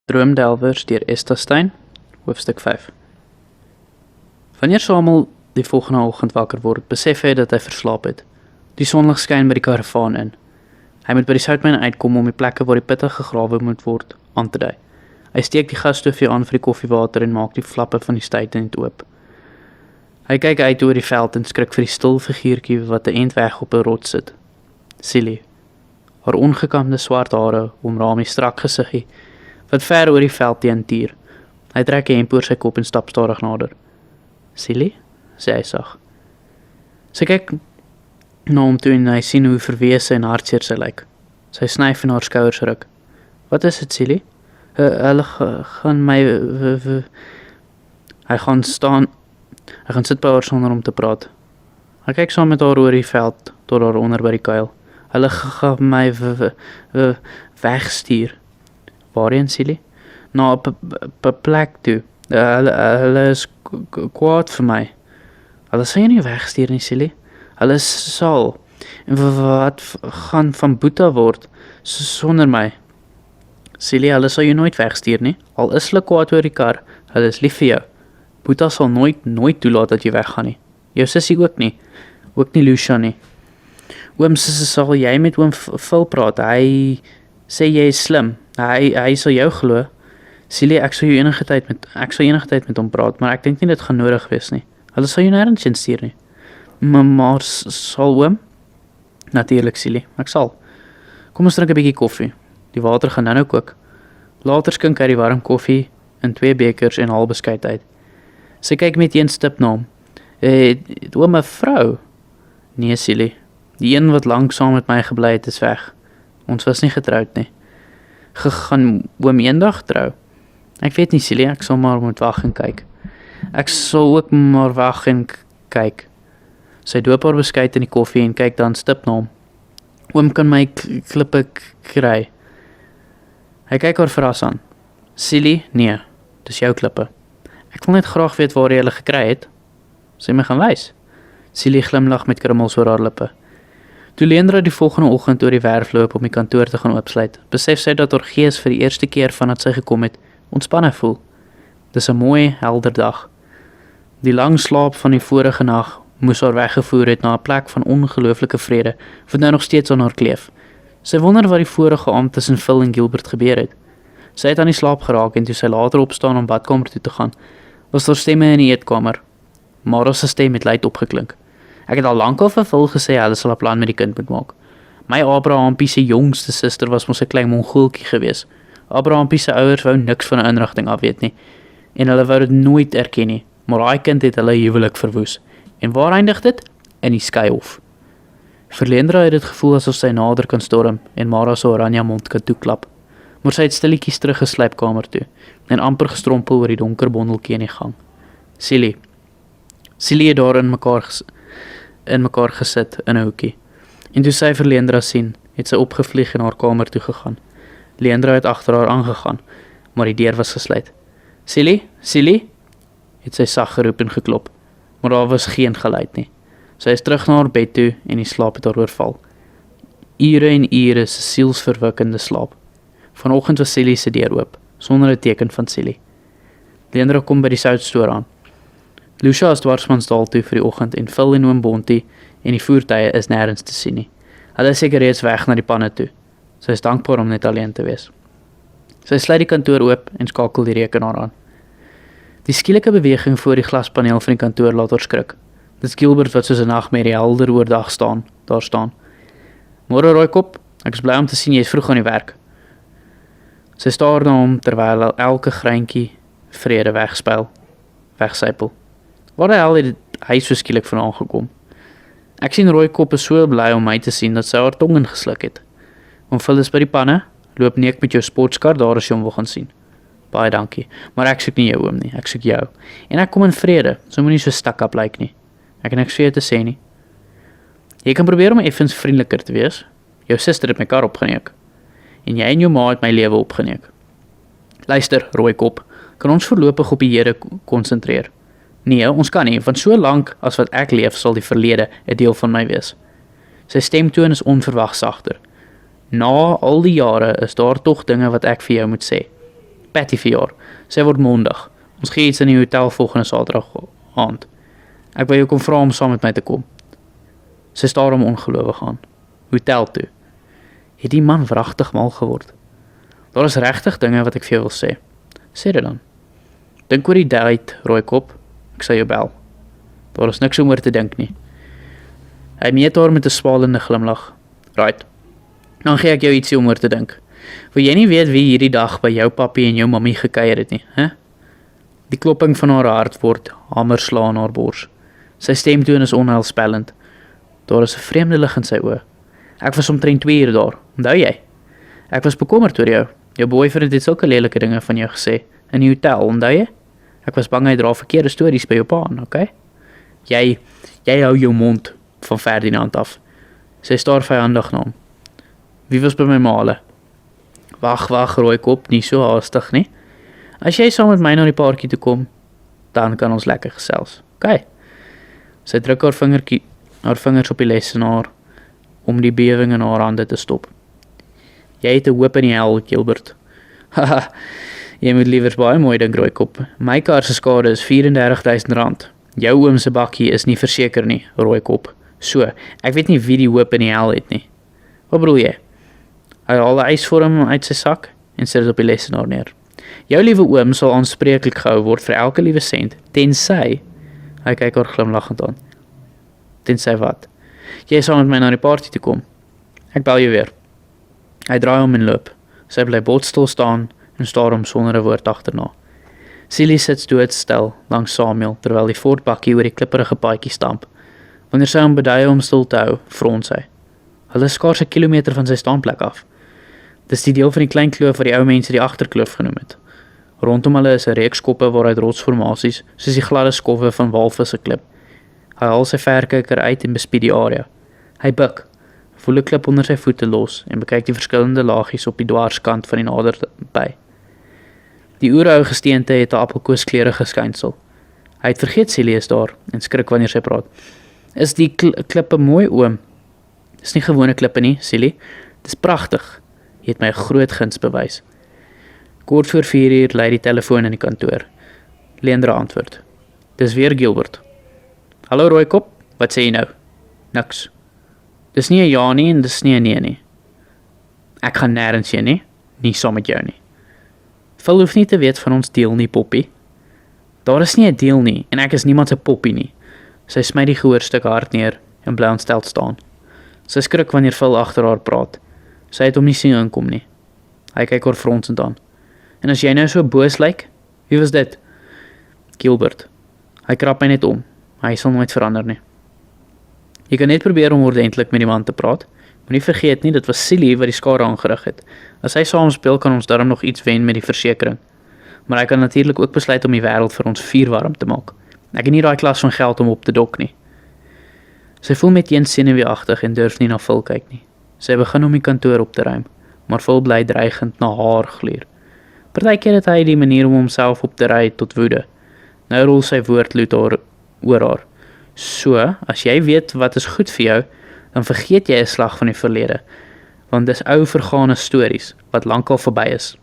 Droomdelwers deur Esta Stein, hoofstuk 5. Wanneer Samuel die volgende oggend wakker word, besef hy dat hy verslaap het. Die sonlig skyn by die karavaan in. Hy moet by die soutmyn uitkom om die plekke waar die pitte gegrawe moet word aan te dui. Hy steek die gasstoofie aan vir die koffiewater en maak die flappe van die stuitend oop. Hy kyk uit oor die veld en skrik vir die stil figuurtjie wat 'n end weg op 'n rots sit. Silly. Haar ongekamde swart hare omraam die strak gesiggie wat ver oor die veld teentuur. Hy trek 'n hemp oor sy kop en stap stadig nader. Silly, sê hy sag. Sy kyk na hom toe en hy sien hoe verwese en hartseer sy lyk. Sy snyf in haar skouers ruk. Wat is dit, Silly? Hulle gaan my... Hy gaan sit by haar sonder om te praat. Hy kyk saam met haar oor die veld tot haar onder by die kuil. Hulle gaan my wegstuur. Waarheen, Silly? Na 'n plek toe. Hulle is kwaad vir my. Hulle sal jy nie wegstuur nie, Silly. Hulle sal. En wat gaan van Boeta word sonder my? Silly, hulle sal jou nooit wegstuur nie. Al is hulle kwaad oor die kar, hulle is lief vir jou. Boeta sal nooit toelaat dat jy weggaan nie. Jou sussie ook nie. Ook nie Lucia nie. Oom sussie sal jy met oom Phil praat. Hy sê jy is slim. Hy sal jou glo. Silly, ek sal enige tyd met hom praat, maar ek dink nie dit gaan nodig wees nie. Hulle sal jou nêrens heen stuur nie. Maar sal oom? Natuurlik, Silly, ek sal. Kom ons drink 'n bietjie koffie. Die water gaan nou kook. Later skink hy die warm koffie in 2 bekers en 'n halwe beskuit uit. Sy kyk met een stip na hom. Oom 'n vrou? Nee, Silly. Die een wat lank saam met my gebly het is weg. Ons was nie getroud nie. Gaan oom eendag trou? Ek weet nie, Silly, ek sal maar moet wag en kyk. Ek sal ook maar wag en kyk. Sy doop haar beskuit in die koffie en kyk dan stip na hom. Oom kan my klippe kry. Hy kyk haar verras aan. Silly, nee, dis jou klippe. Ek wil net graag weet waar jy hulle gekry het. Sy my gaan wys. Silly glimlag met krummels oor haar lippe. Toe Leandra die volgende oggend oor die werf loop om die kantoor te gaan oopsluit, besef sy dat haar gees vir die eerste keer vandat sy gekom het, ontspanne voel. Dis 'n mooi, helder dag. Die lang slaap van die vorige nag moes haar weggevoer het na 'n plek van ongelooflike vrede, wat nou nog steeds aan haar kleef. Sy wonder wat die vorige aand tussen Phil en Gilbert gebeur het. Sy het aan die slaap geraak en toe sy later opstaan om badkamer toe te gaan, was daar stemme in die eetkamer. Mara se stem het luid opgeklink. Ek het al lankal vir Phil gesê hulle sal 'n plan met die kind moet maak. My Abrahampie se jongste suster was mos 'n klein mongooltjie gewees. Abrahampie se ouers wou niks van 'n inrigting af weet nie. En hulle wou dit nooit erken nie, maar daai kind het hulle huwelik verwoes. En waar eindig dit? In die skeihof. Vir Leandra het dit gevoel asof sy nader kan storm en Mara se oranje mond kan toeklap. Maar sy het stilletjies teruggeslyp kamer toe en amper gestrompel oor die donker bondeltjie in die gang. Silly het daar in mekaar gesit in 'n hoekie. En toe sy vir Leandra sien, het sy opgevlieg en haar kamer toe gegaan. Leandra het agter haar aangegaan, maar die deur was gesluit. Silly, het sy sag geroep en geklop, maar daar was geen geluid nie. Sy is terug na haar bed toe en die slaap het haar oorval. Ure en ure se sielsverwikkende slaap. Vanoggend was Silly se deur oop, sonder 'n teken van Silly. Leandra kom by die soutstoor aan. Lucia is dwarsmansdal toe vir die oggend en Phil en oom Bontie en die voertuie is nêrens te sien nie. Hulle is seker reeds weg na die panne toe. Sy is dankbaar om net alleen te wees. Sy sluit die kantoor oop en skakel die rekenaar aan. Die skielike beweging voor die glaspaneel van die kantoor laat haar skrik. Dit is Gilbert wat soos 'n nagmerrie helder oordag daar staan. Môre Rooikop, ek is bly om te sien jy is vroeg aan die werk. Sy staar na hom terwyl elke greintjie vrede wegsypel. Waar die hel het hy so skielik vandaan gekom? Ek sien Rooikop is so bly om my te sien dat sy haar tong ingesluk het. Om Phil is by die panne, loop neek met jou sportskar daar as jy hom wil gaan sien. Baie dankie, maar ek soek nie jou oom nie, ek soek jou. En ek kom in vrede, so moenie so stak-up lyk nie. Ek het niks vir jou te sê nie. Jy kan probeer om effens vriendeliker te wees. Jou suster het my kar opgeneek. En jy en jou ma het my lewe opgeneek. Luister, Rooikop, kan ons voorlopig op die Here konsentreer? Nee, ons kan nie, want so lank as wat ek leef sal die verlede 'n deel van my wees. Sy stemtoon is onverwags sagter. Na al die jare is daar tog dinge wat ek vir jou moet sê. Patty verjaar. Sy word Maandag. Ons gee iets in die hotel volgende Saterdag aand. Ek wil jou kom vra om saam met my te kom. Sy staar hom ongelowig aan. Hotel toe. Het die man wragtig mal geword? Daar is regtig dinge wat ek vir jou wil sê. Sê dit dan. Dink oor die date, Rooikop. Ek sal jou bel. Daar is niks om oor te dink nie. Hy meet haar met 'n swalende glimlag. Right. Dan gee ek jou ietsie om oor te dink. Wil jy nie weet wie hierdie dag by jou pappie en jou mammie gekuier het nie, hè? Die klopping van haar hart word hamerslaan in haar bors. Sy stemtoon is onheilspellend. Daar is 'n vreemde lig in sy oë. Ek was omtrent 2 uur daar, onthou jy? Ek was bekommerd oor jou. Jou boyfriend het sulke lelike dinge van jou gesê in die hotel, onthou jy? Ek was bang hy dra verkeerde stories by jou pa aan, okay? Jy hou jou mond van Ferdinand af. Sy staar vyandig na hom. Wie was by my male? Wag, Rooikop, nie so haastig nie. As jy saam met my na die paartjie toe kom, dan kan ons lekker gesels. Okay. Sy druk haar vingers op die lesenaar om die bewing in haar hande te stop. Jy het 'n hoop in die hel, Gilbert. Haha, jy moet liewers baie mooi dink, Rooikop. My kar se skade is R34.000. Jou oom se bakkie is nie verseker nie, Rooikop. So, ek weet nie wie die hoop in die hel het nie. Wat bedoel jy? Hy haal 'n ysvorm uit sy sak en sit dit op die lesenaar neer. Jou liewe oom sal aanspreeklik gehou word vir elke liewe sent, tensy, hy kyk haar glimlaggend aan. Tensy wat? Jy sal met my na die party toe kom. Ek bel jou weer. Hy draai om en loop. Sy bly botstil staan en staar hom sonder 'n woord agterna. Silly sit doodstil langs Samuel terwyl die voortbakkie oor die klipperige paadjie stamp. Wanneer sy hom beduie om stil te hou, frons hy. Hulle is skaars 'n kilometer van sy staanplek af. Dis die deel van die klein kloof wat die ou mense die agterkloof genoem het. Rondom hulle is 'n reeks koppe waaruit rotsformasies, soos die gladde skowwe van walvisse klip. Hy haal sy verkyker uit en bespied die area. Hy buig, voel 'n klip onder sy voete los en bekyk die verskillende laagies op die dwarskant van die naderby. Die oerhou gesteente het 'n appelkooskleurige skynsel. Hy het vergeet Celie is daar en skrik wanneer sy praat. Is die klippe mooi, oom? Dis nie gewone klippe nie, Celie. Dis pragtig. Jy het my 'n groot guns bewys. Kort voor 4 uur lei die telefoon in die kantoor. Leandra antwoord. Dis weer Gilbert. Hallo Rooikop, wat sê jy nou? Niks. Dis nie 'n ja nie en dis nie 'n nee nie. Ek gaan nêrens heen nie saam met jou nie. Phil hoef nie te weet van ons deel nie, Poppy. Daar is nie 'n deel nie en ek is niemand se poppy nie. Sy smy die gehoorstuk hard neer en bly ontsteld staan. Sy skrik wanneer Phil agter haar praat. Sy het hom nie sien inkom nie. Hy kyk haar fronsend aan. En as jy nou so boos lyk, wie was dit? Gilbert. Hy krap my net om. Hy sal nooit verander nie. Jy kan net probeer om ordentlik met die man te praat. Moenie vergeet nie, dit was Silly wat die skade aangerig het. As hy saam speel, kan ons darm nog iets wen met die versekering. Maar hy kan natuurlik ook besluit om die wêreld vir ons vuurwarm te maak. Ek het nie daai klas van geld om op te dok nie. Sy voel met een senuweeagtig en durf nie na Phil kyk nie. Sy begin om die kantoor op te ruim, maar Phil bly dreigend na haar gluur. Partykeer het hy die manier om homself op te ry tot woede. Nou rol sy woordloed oor haar. So, as jy weet wat is goed vir jou, dan vergeet jy 'n slag van die verlede, want dis ou vergane stories wat lankal verby is.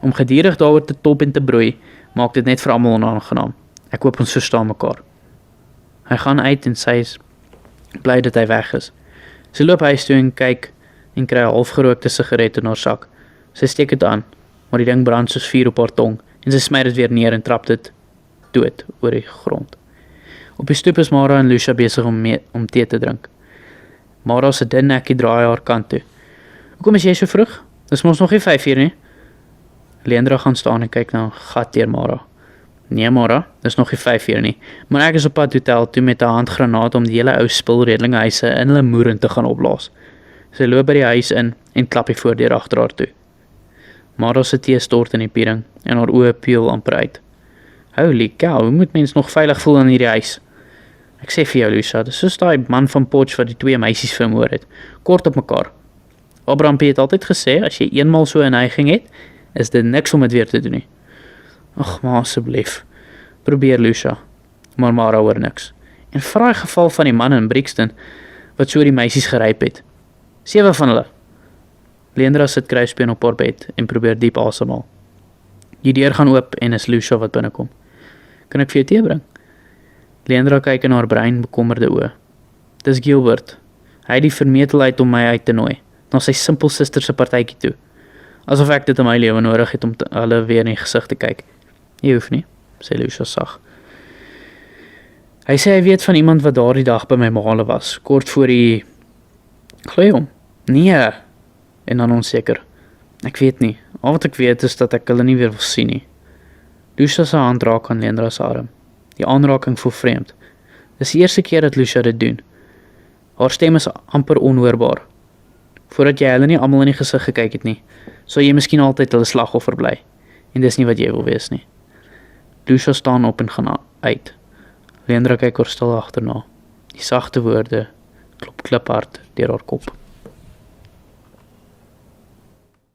Om gedurig daaroor te top en te broei, maak dit net vir almal onaangenaam. Ek hoop ons verstaan mekaar. Hy gaan uit en sy is bly dat hy weg is. Sy loop huis toe en kyk en kry 'n halfgerookte sigaret in haar sak. Sy steek dit aan, maar die ding brand soos vuur op haar tong en sy smy dit weer neer en trap dit dood oor die grond. Op die stoep is Mara en Lucia besig om tee te drink. Mara se dun nekkie draai haar kant toe. Hoekom is jy so vroeg? Dis mos nog nie 5 uur nie. Leandra gaan staan en kyk na 'n gat deur Mara. Nee Mara, dis nog nie 5 uur nie. Maar ek is op pad hotel toe met 'n handgranaat om die hele ou spulredelingehuise in hulle moeren te gaan opblaas. Sy loop by die huis in en klap die voordeur agter haar toe. Mara se tee stort in die piering en haar oë peel amper uit. Holy cow, hoe moet mens nog veilig voel in hierdie huis? Ek sê vir jou, Lucia, dis soos daai man van Potch wat die 2 meisies vermoor het. Kort op mekaar. Abraham het altyd gesê, as jy eenmal so 'n neiging het, is dit niks om dit weer te doen nie. Ag, maar asseblief. Probeer, Lucia. Maar Mara hoor niks. En vra die geval van die man in Brixton, wat so die meisies geryp het. 7 van hulle. Leandra sit kruisbeen op haar bed en probeer diep asemhaal. Die deur gaan oop en is Lucia wat binnekom. Kan ek vir jou tee bring? Leandra kyk in haar brein bekommerde oë. Dis Gilbert. Hy het die vermetelheid om my uit te nooi, na sy simpel suster se partytjie toe. Asof ek dit in my lewe nodig het om hulle weer in die gesig te kyk. Jy hoef nie, sê Lucia sag. Hy sê hy weet van iemand wat daardie dag by my maale was, kort voor die... Glo hom? Nee, en dan onseker. Ek weet nie, al wat ek weet is dat ek hulle nie weer wil sien nie. Lucia se hand raak aan Leandra se arm. Die aanraking voel vreemd. Dis die eerste keer dat Lucia dit doen. Haar stem is amper onhoorbaar. Voordat jy hulle nie almal in die gesig gekyk het nie, sal jy miskien altyd hulle slagoffer bly. En dis nie wat jy wil wees nie. Lucia staan op en gaan uit. Leandra kyk haar stil agterna. Die sagte woorde klop kliphard deur haar kop.